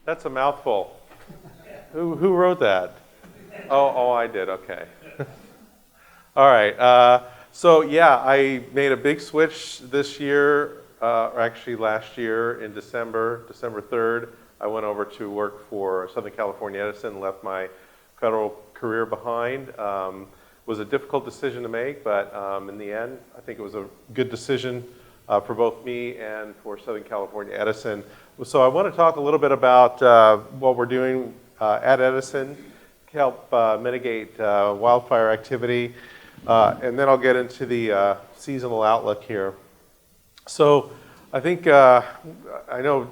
That's a mouthful. Who wrote that? Oh, I did. Okay. All right. So yeah, I made a big switch this year, or actually last year in December 3rd. I went over to work for Southern California Edison, left my federal career behind. It was a difficult decision to make, but in the end, I think it was a good decision for both me and for Southern California Edison. So I want to talk a little bit about what we're doing at Edison to help mitigate wildfire activity, and then I'll get into the seasonal outlook here. So I think, I know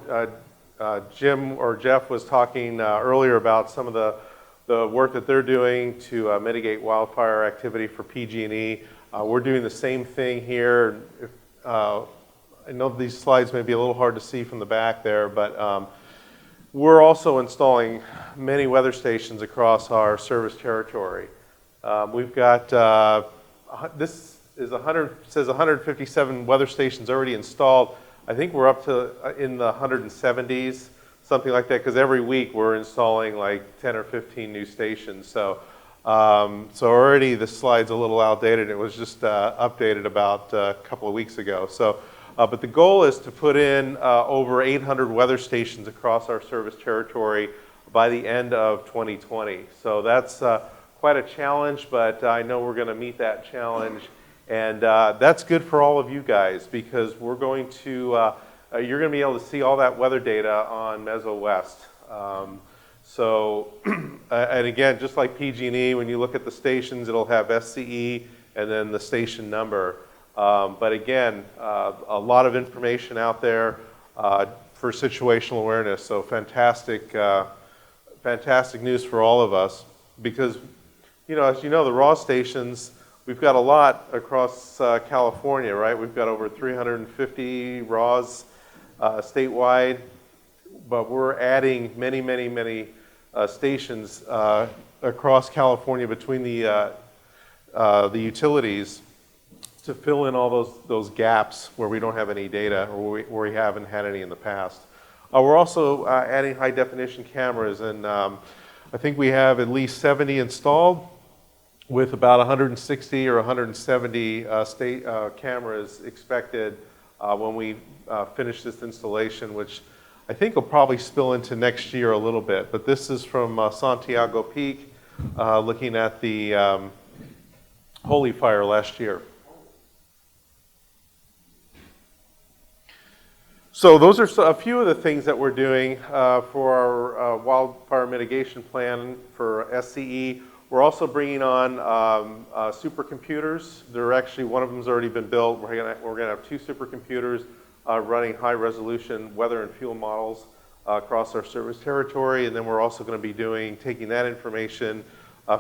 Jim or Jeff was talking earlier about some of the work that they're doing to mitigate wildfire activity for PG&E. We're doing the same thing here. I know these slides may be a little hard to see from the back there, but we're also installing many weather stations across our service territory. We've got, this is says 157 weather stations already installed. I think we're up to in the 170s, something like that, because every week we're installing like 10 or 15 new stations. So already the slide's a little outdated. It was just updated about a couple of weeks ago. So, but the goal is to put in over 800 weather stations across our service territory by the end of 2020. So that's quite a challenge, but I know we're going to meet that challenge. And that's good for all of you guys, because we're going to, you're going to be able to see all that weather data on Meso West. And again, just like PG&E, when you look at the stations, it'll have SCE and then the station number. But again, a lot of information out there for situational awareness. So fantastic, fantastic news for all of us, because, you know, as you know, the raw stations, we've got a lot across California, right? We've got over 350 RAWs statewide, but we're adding many stations across California between the utilities to fill in all those gaps where we don't have any data, or where we haven't had any in the past. We're also adding high definition cameras, and I think we have at least 70 installed, with about 160 or 170 cameras expected when we finish this installation, which I think will probably spill into next year a little bit. But this is from Santiago Peak, looking at the Holy Fire last year. So those are a few of the things that we're doing for our wildfire mitigation plan for SCE. We're also bringing on supercomputers. They're actually, one of them's already been built. We're gonna have 2 supercomputers running high resolution weather and fuel models across our service territory. And then we're also gonna be taking that information,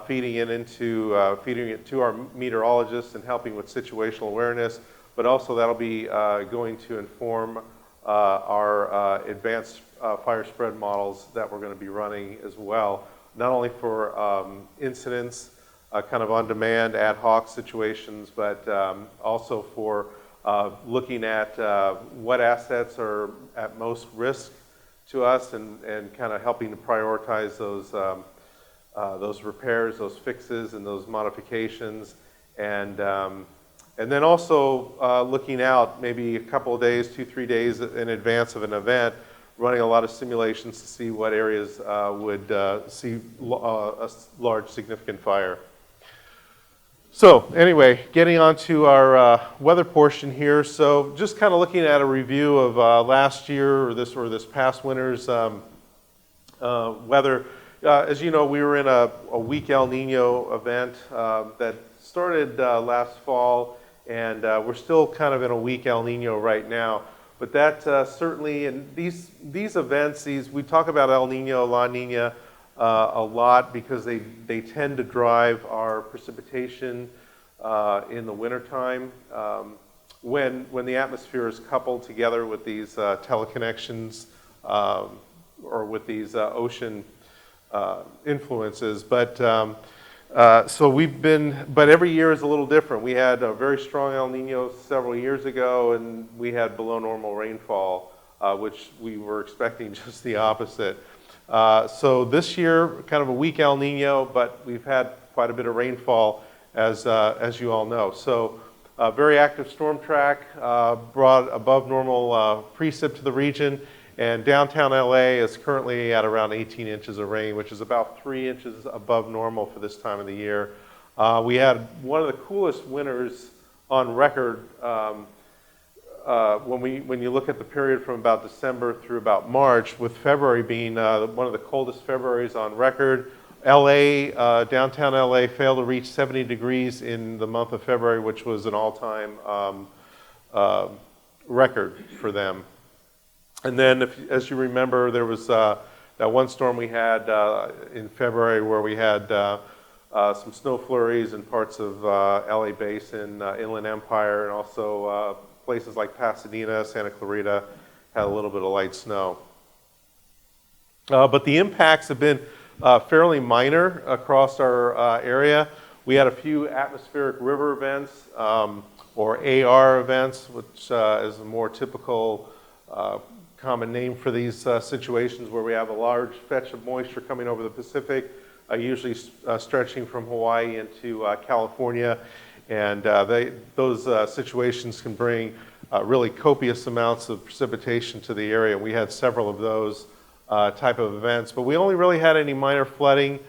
feeding it to our meteorologists and helping with situational awareness. But also that'll be going to inform our advanced fire spread models that we're gonna be running as well. Not only for incidents, kind of on-demand, ad hoc situations, but also for looking at what assets are at most risk to us, and kind of helping to prioritize those repairs, those fixes, and those modifications, and then also looking out maybe a couple of days, 2-3 days in advance of an event, running a lot of simulations to see what areas would see a large significant fire. So anyway, getting on to our weather portion here. So just kind of looking at a review of last year, or this past winter's weather. As you know, we were in a weak El Nino event that started last fall, and we're still kind of in a weak El Nino right now. But that certainly, and these events, we talk about El Nino, La Nina a lot, because they tend to drive our precipitation in the wintertime when the atmosphere is coupled together with these teleconnections or with these ocean influences. But but every year is a little different. We had a very strong El Nino several years ago, and we had below normal rainfall which we were expecting just the opposite. So this year, kind of a weak El Nino, but we've had quite a bit of rainfall, as you all know. So very active storm track brought above normal precip to the region, and downtown LA is currently at around 18 inches of rain, which is about 3 inches above normal for this time of the year. We had one of the coolest winters on record when you look at the period from about December through about March, with February being one of the coldest Februaries on record. Downtown LA failed to reach 70 degrees in the month of February, which was an all-time record for them. And then, as you remember, there was that one storm we had in February where we had some snow flurries in parts of LA Basin, Inland Empire, and also places like Pasadena, Santa Clarita had a little bit of light snow. But the impacts have been fairly minor across our area. We had a few atmospheric river events, or AR events, which is a more typical common name for these situations where we have a large fetch of moisture coming over the Pacific, usually stretching from Hawaii into California. And those situations can bring really copious amounts of precipitation to the area. We had several of those type of events, but we only really had any minor flooding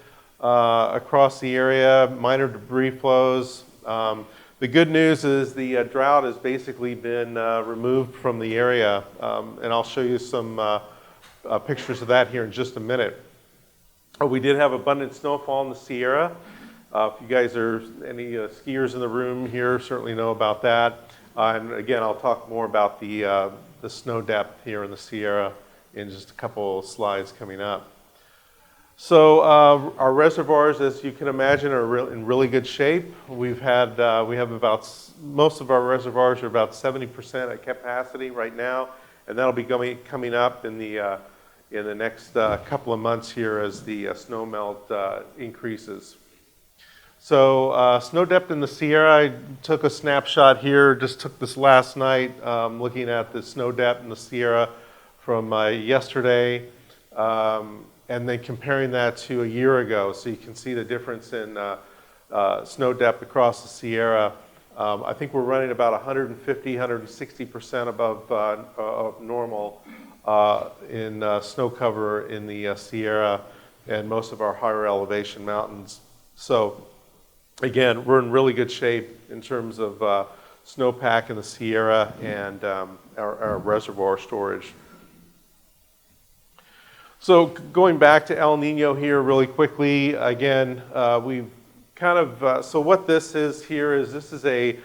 across the area, minor debris flows. The good news is the drought has basically been removed from the area, and I'll show you some pictures of that here in just a minute. We did have abundant snowfall in the Sierra. If you guys are any skiers in the room here, certainly know about that. And again, I'll talk more about the snow depth here in the Sierra in just a couple of slides coming up. So our reservoirs, as you can imagine, are in really good shape. We have about, most of our reservoirs are about 70% at capacity right now, and that'll be coming up in the next couple of months here as the snow melt increases. So snow depth in the Sierra, I took a snapshot here, just took this last night, looking at the snow depth in the Sierra from yesterday, and then comparing that to a year ago. So you can see the difference in snow depth across the Sierra. I think we're running about 150, 160% above normal in snow cover in the Sierra and most of our higher elevation mountains. So again, we're in really good shape in terms of snowpack in the Sierra and our reservoir storage. So going back to El Nino here really quickly, again, we've kind of, so what this is here is this is a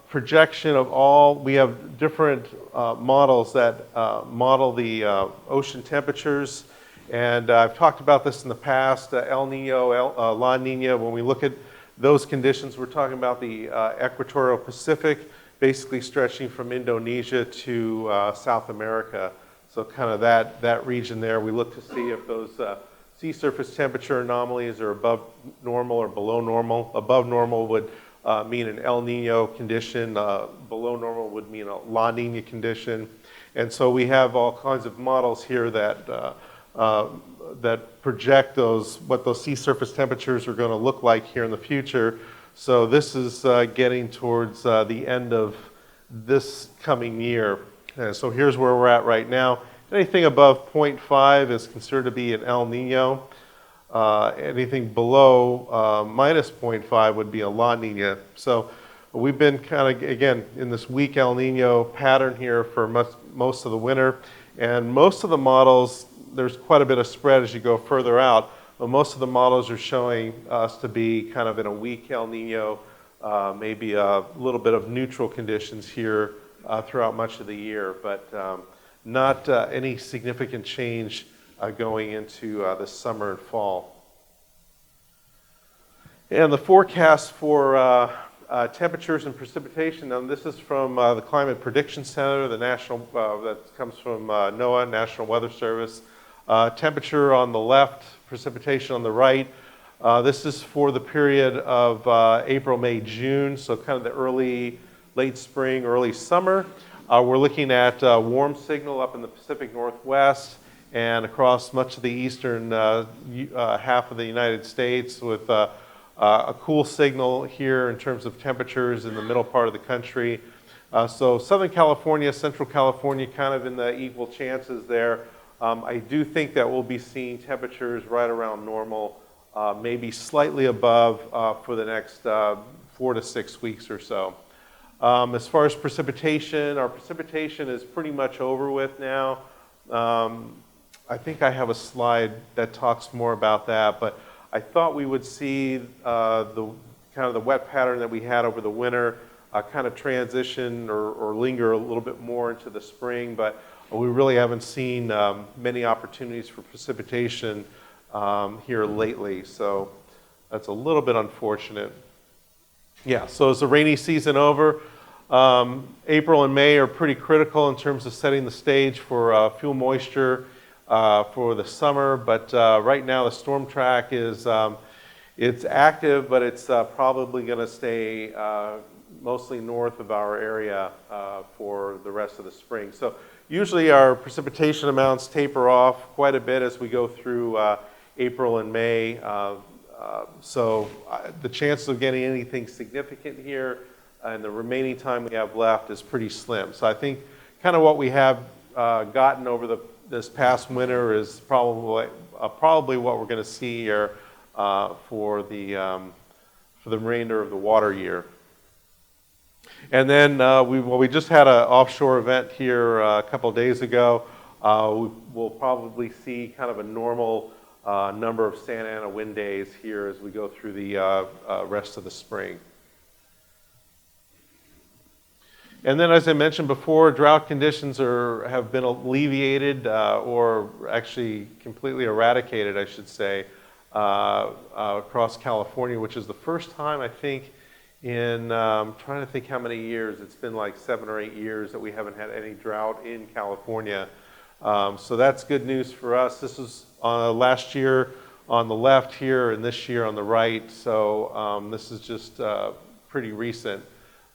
projection of all, we have different models that model the ocean temperatures. And I've talked about this in the past, El Nino, La Nina. When we look at those conditions, we're talking about the equatorial Pacific, basically stretching from Indonesia to South America. So kind of that region there, we look to see if those sea surface temperature anomalies are above normal or below normal. Above normal would mean an El Nino condition. Below normal would mean a La Nina condition. And so we have all kinds of models here that project what those sea surface temperatures are going to look like here in the future. So this is getting towards the end of this coming year. And so here's where we're at right now. Anything above 0.5 is considered to be an El Nino. Anything below minus 0.5 would be a La Nina. So we've been kind of, again, in this weak El Nino pattern here for most of the winter. And most of the models, there's quite a bit of spread as you go further out, but most of the models are showing us to be kind of in a weak El Nino, maybe a little bit of neutral conditions here throughout much of the year, but not any significant change going into this summer and fall. And the forecast for temperatures and precipitation, now this is from the Climate Prediction Center, the national, that comes from NOAA, National Weather Service. Temperature on the left, precipitation on the right. This is for the period of April, May, June, so kind of the late spring, early summer. We're looking at warm signal up in the Pacific Northwest and across much of the eastern half of the United States, with a cool signal here in terms of temperatures in the middle part of the country. So Southern California, Central California, kind of in the equal chances there. I do think that we'll be seeing temperatures right around normal, maybe slightly above for the next 4 to 6 weeks or so. As far as precipitation, our precipitation is pretty much over with now. I think I have a slide that talks more about that, but I thought we would see the kind of the wet pattern that we had over the winter kind of transition or linger a little bit more into the spring, but we really haven't seen many opportunities for precipitation here lately, so that's a little bit unfortunate. Yeah, so is the rainy season over? April and May are pretty critical in terms of setting the stage for fuel moisture for the summer, but right now the storm track is it's active, but it's probably going to stay mostly north of our area for the rest of the spring. So usually our precipitation amounts taper off quite a bit as we go through April and May. So the chances of getting anything significant here and the remaining time we have left is pretty slim. So I think kind of what we have gotten over this past winter is probably what we're going to see here for the remainder of the water year. And then we just had an offshore event here a couple of days ago. We'll probably see kind of a normal number of Santa Ana wind days here as we go through the rest of the spring. And then, as I mentioned before, drought conditions have been alleviated or actually completely eradicated, I should say, across California, which is the first time, I think, in I'm trying to think how many years. It's been like 7 or 8 years that we haven't had any drought in California. So that's good news for us. This was last year on the left here and this year on the right. So this is just pretty recent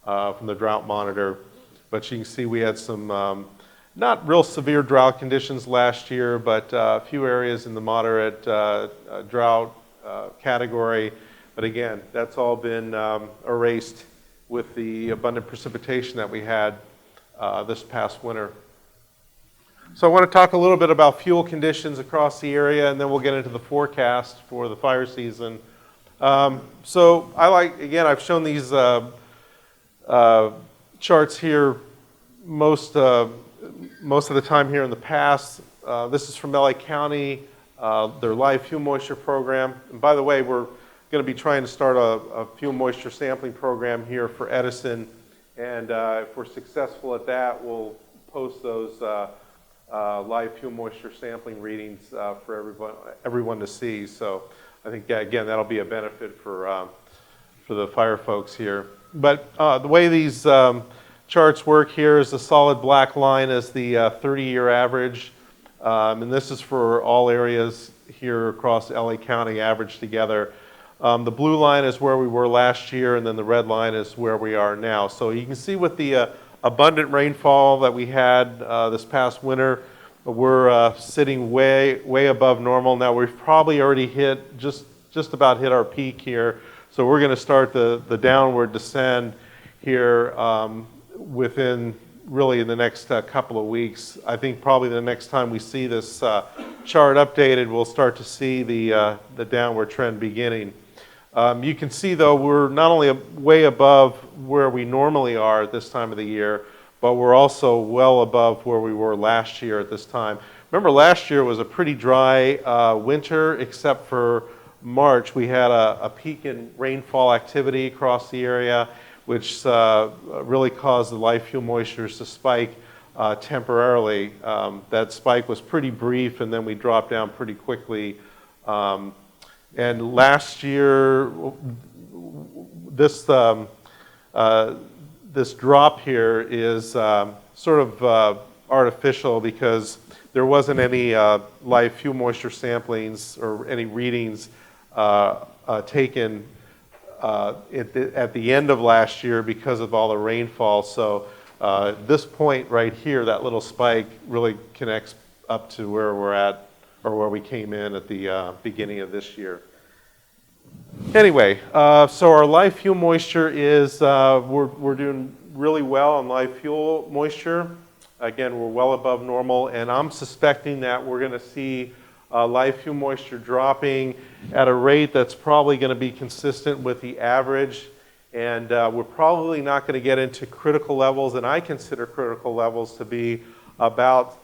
from the drought monitor. But you can see we had some not real severe drought conditions last year, but a few areas in the moderate drought category. But again, that's all been erased with the abundant precipitation that we had this past winter. So I want to talk a little bit about fuel conditions across the area, and then we'll get into the forecast for the fire season. So I've shown these charts here most of the time here in the past. This is from LA County, their live fuel moisture program. And by the way, we're going to be trying to start a fuel moisture sampling program here for Edison, and if we're successful at that, we'll post those live fuel moisture sampling readings for everyone to see. So I think again that'll be a benefit for the fire folks here. But the way these charts work here is the solid black line is the 30-year average, and this is for all areas here across LA County averaged together. The blue line is where we were last year, and then the red line is where we are now. So you can see with the abundant rainfall that we had this past winter, we're sitting way above normal. Now we've probably already hit just about hit our peak here. So we're going to start the downward descend here within really in the next couple of weeks. I think probably the next time we see this chart updated, we'll start to see the downward trend beginning. You can see though we're not only way above where we normally are at this time of the year, but we're also well above where we were last year at this time. Remember last year was a pretty dry winter, except for March. We had a peak in rainfall activity across the area, which really caused the live fuel moistures to spike temporarily. That spike was pretty brief, and then we dropped down pretty quickly. And last year, this drop here is sort of artificial because there wasn't any live fuel moisture samplings or any readings taken at the end of last year because of all the rainfall. So This point right here, that little spike, really connects up to where we're at, or where we came in at the beginning of this year. Anyway, so our live fuel moisture is, we're doing really well on live fuel moisture. Again, we're well above normal, and I'm suspecting that we're going to see live fuel moisture dropping at a rate that's probably going to be consistent with the average, and we're probably not going to get into critical levels, and I consider critical levels to be about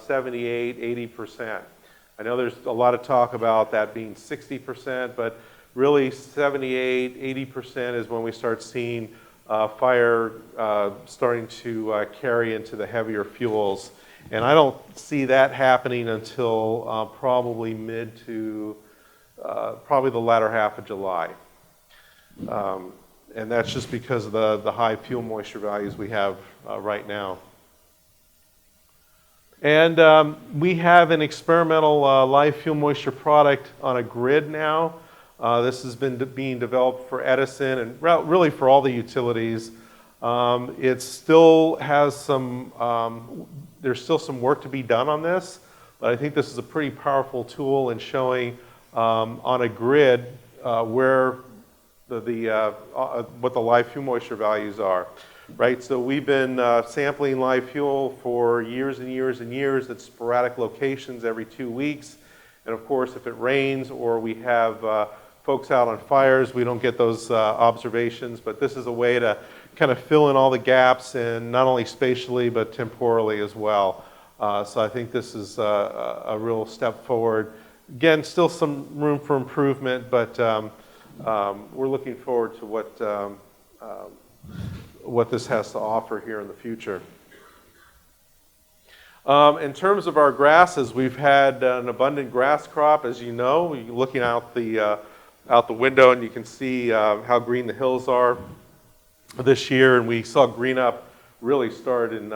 78, 80%. I know there's a lot of talk about that being 60%, but really 78, 80% is when we start seeing fire starting to carry into the heavier fuels. And I don't see that happening until probably probably the latter half of July. And that's just because of the high fuel moisture values we have right now. And we have an experimental live fuel moisture product on a grid now. This has been being developed for Edison and really for all the utilities. It still has some, there's still some work to be done on this, but I think this is a pretty powerful tool in showing on a grid where what the live fuel moisture values are. Right, so we've been sampling live fuel for years and years and years at sporadic locations every 2 weeks. And of course, if it rains or we have folks out on fires, we don't get those observations. But this is a way to kind of fill in all the gaps, and not only spatially, but temporally as well. So I think this is a real step forward. Again, still some room for improvement, but we're looking forward to what this has to offer here in the future. In terms of our grasses, we've had an abundant grass crop, as you know. You're looking out the window and you can see how green the hills are this year, and we saw green up really start in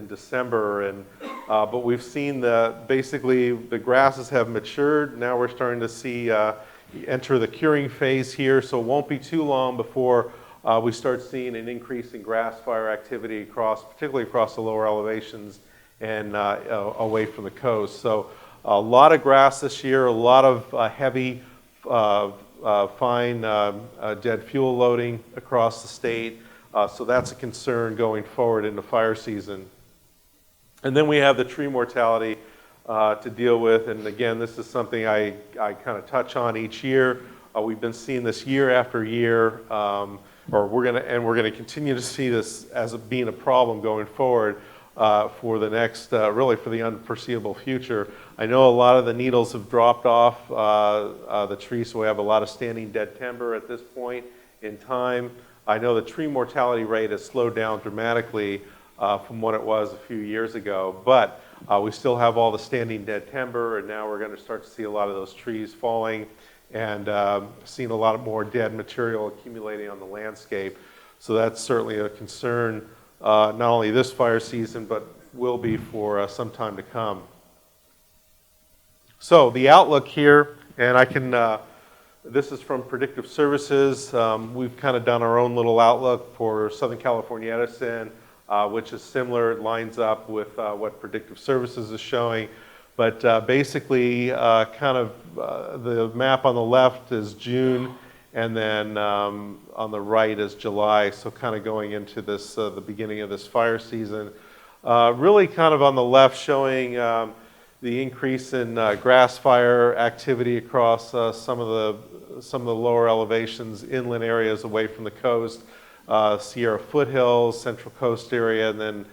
December, and but we've seen basically the grasses have matured. Now we're starting to see enter the curing phase here, so it won't be too long before we start seeing an increase in grass fire activity particularly across the lower elevations and away from the coast. So a lot of grass this year, a lot of heavy, fine dead fuel loading across the state. So that's a concern going forward into fire season. And then we have the tree mortality to deal with. And again, this is something I kind of touch on each year. We've been seeing this year after year. We're going to continue to see this as being a problem going forward for the next, really for the unforeseeable future. I know a lot of the needles have dropped off the trees, so we have a lot of standing dead timber at this point in time. I know the tree mortality rate has slowed down dramatically from what it was a few years ago, but we still have all the standing dead timber, and now we're going to start to see a lot of those trees falling, and seeing a lot more dead material accumulating on the landscape. So that's certainly a concern, not only this fire season, but will be for some time to come. So the outlook here, and I can, this is from Predictive Services. We've kind of done our own little outlook for Southern California Edison, which is similar. It lines up with what Predictive Services is showing. But basically, kind of the map on the left is June, and then on the right is July. So kind of going into this, the beginning of this fire season. Really kind of on the left showing the increase in grass fire activity across some of the lower elevations, inland areas away from the coast, Sierra foothills, Central Coast area, and then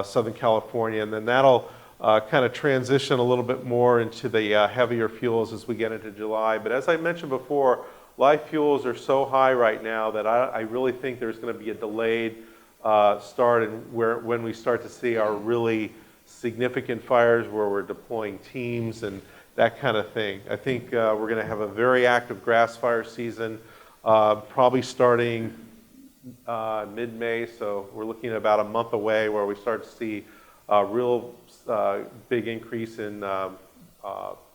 Southern California, and then that'll kind of transition a little bit more into the heavier fuels as we get into July. But as I mentioned before, live fuels are so high right now that I really think there's going to be a delayed start when we start to see our really significant fires where we're deploying teams and that kind of thing. I think we're going to have a very active grass fire season, probably starting mid-May, so we're looking at about a month away where we start to see a real big increase in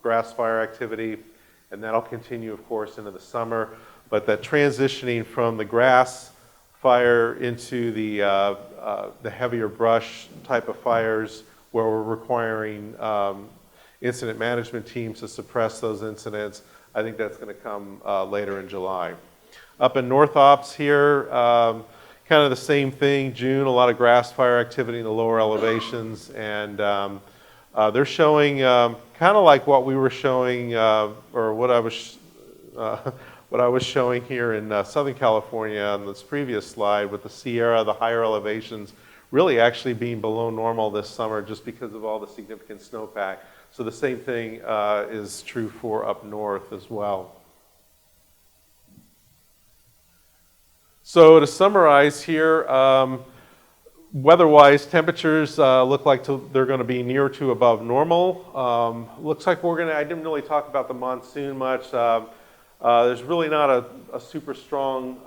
grass fire activity, and that'll continue, of course, into the summer. But that transitioning from the grass fire into the heavier brush type of fires where we're requiring incident management teams to suppress those incidents. I think that's going to come later in July. Up in North Ops here, kind of the same thing. June, a lot of grass fire activity in the lower elevations, and they're showing kind of like what we were showing, or what I was showing here in Southern California on this previous slide with the Sierra, the higher elevations, really actually being below normal this summer just because of all the significant snowpack. So the same thing is true for up north as well. So to summarize here, weather-wise, temperatures look like they're going to be near to above normal. Looks like I didn't really talk about the monsoon much. There's really not a super strong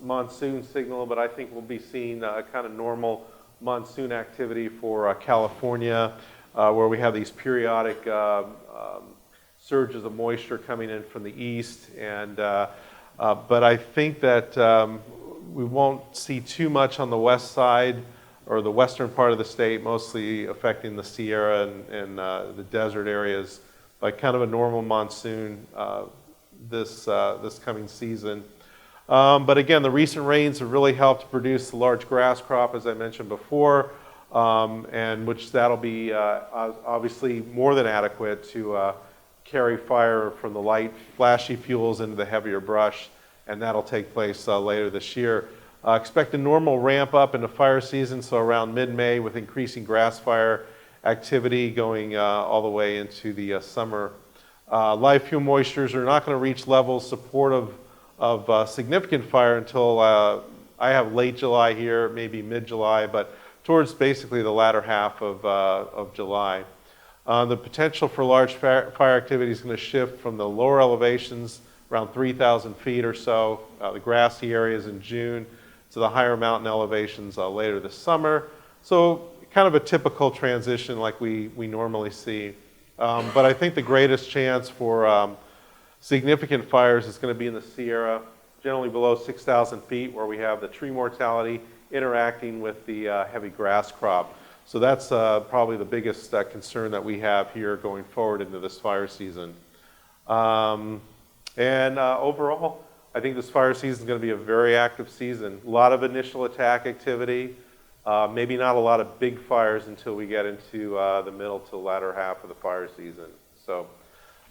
monsoon signal, but I think we'll be seeing kind of normal monsoon activity for California, where we have these periodic surges of moisture coming in from the east. And but I think that we won't see too much on the west side or the western part of the state, mostly affecting the Sierra and the desert areas, like kind of a normal monsoon this coming season. But again, the recent rains have really helped produce the large grass crop, as I mentioned before, and which that'll be obviously more than adequate to carry fire from the light, flashy fuels into the heavier brush, and that'll take place later this year. Expect a normal ramp up into fire season, so around mid-May, with increasing grass fire activity going all the way into the summer. Live fuel moistures are not going to reach levels supportive of significant fire until I have late July here, maybe mid-July, but towards basically the latter half of July. The potential for large fire activity is going to shift from the lower elevations, around 3,000 feet or so, the grassy areas in June, to the higher mountain elevations later this summer. So kind of a typical transition like we normally see. But I think the greatest chance for significant fires is going to be in the Sierra, generally below 6,000 feet, where we have the tree mortality interacting with the heavy grass crop. So that's probably the biggest concern that we have here going forward into this fire season. Overall, I think this fire season is going to be a very active season. A lot of initial attack activity, maybe not a lot of big fires until we get into the middle to the latter half of the fire season. So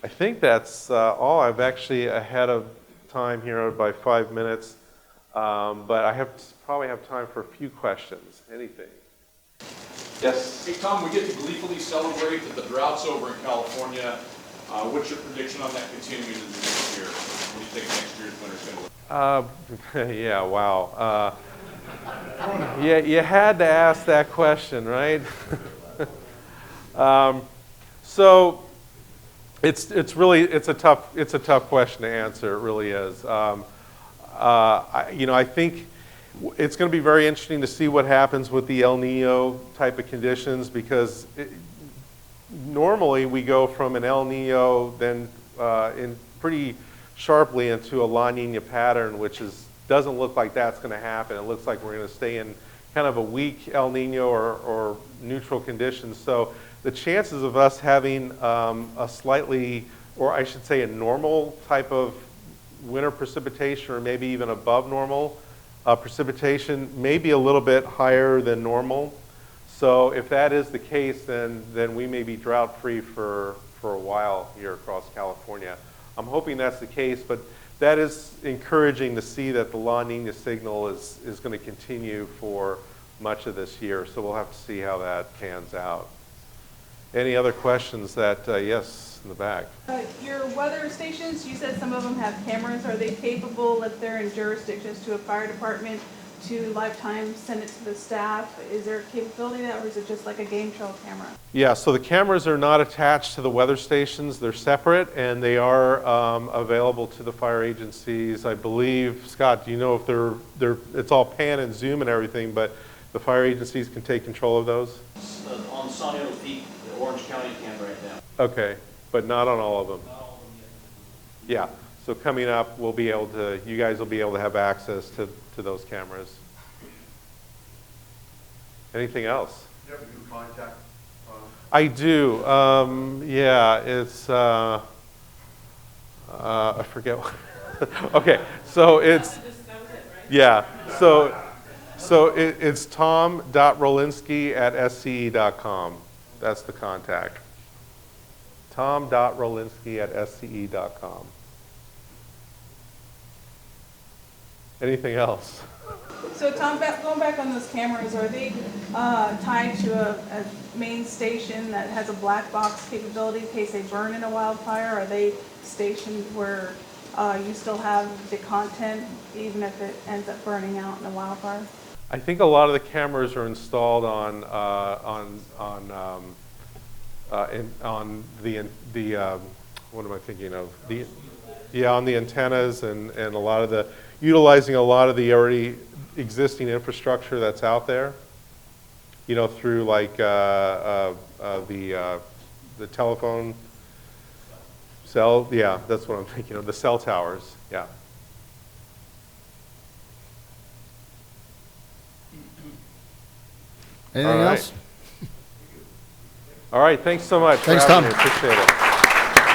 I think that's all. I've actually ahead of time here by 5 minutes, but I probably have time for a few questions. Anything? Yes? Hey Tom, we get to gleefully celebrate that the drought's over in California. What's your prediction on that continuing into the next year? What do you think next year's winter's going to look? Yeah, wow. Yeah, you had to ask that question, right? So it's a tough question to answer. It really is. I think it's going to be very interesting to see what happens with the El Nino type of conditions, because normally we go from an El Nino then in pretty sharply into a La Nina pattern, which doesn't look like that's going to happen. It looks like we're going to stay in kind of a weak El Nino or neutral conditions. So the chances of us having a slightly, or I should say a normal type of winter precipitation, or maybe even above normal precipitation, may be a little bit higher than normal. So if that is the case, then we may be drought free for a while here across California. I'm hoping that's the case, but that is encouraging to see that the La Nina signal is going to continue for much of this year. So we'll have to see how that pans out. Any other questions? Yes, in the back. Your weather stations, you said some of them have cameras. Are they capable, if they're in jurisdictions to a fire department, to lifetime send it to the staff? Is there a capability of that, or is it just like a game show camera? Yeah, so the cameras are not attached to the weather stations. They're separate, and they are available to the fire agencies. I believe, Scott, do you know if it's all pan and zoom and everything, but the fire agencies can take control of those? On San Diego Peak, Orange County can right now. Okay, but not on all of them. Not all of them yet. Yeah, So coming up, we'll be able to, you guys will be able to have access to those cameras. Anything else? You have a new contact? I do. Yeah, it's, I forget. Okay, so it's, yeah, so it's tom.rolinski@sce.com. That's the contact. tom.rolinski@sce.com. Anything else? So Tom, going back on those cameras, are they tied to a main station that has a black box capability in case they burn in a wildfire? Are they stationed where you still have the content even if it ends up burning out in a wildfire? I think a lot of the cameras are installed on the what am I thinking of? On the antennas and a lot of the, utilizing a lot of the already existing infrastructure that's out there, you know, through like the telephone cell, yeah, that's what I'm thinking of, the cell towers, yeah. Anything All right. else? All right, thanks so much. Thanks, for having Tom. me. Appreciate it.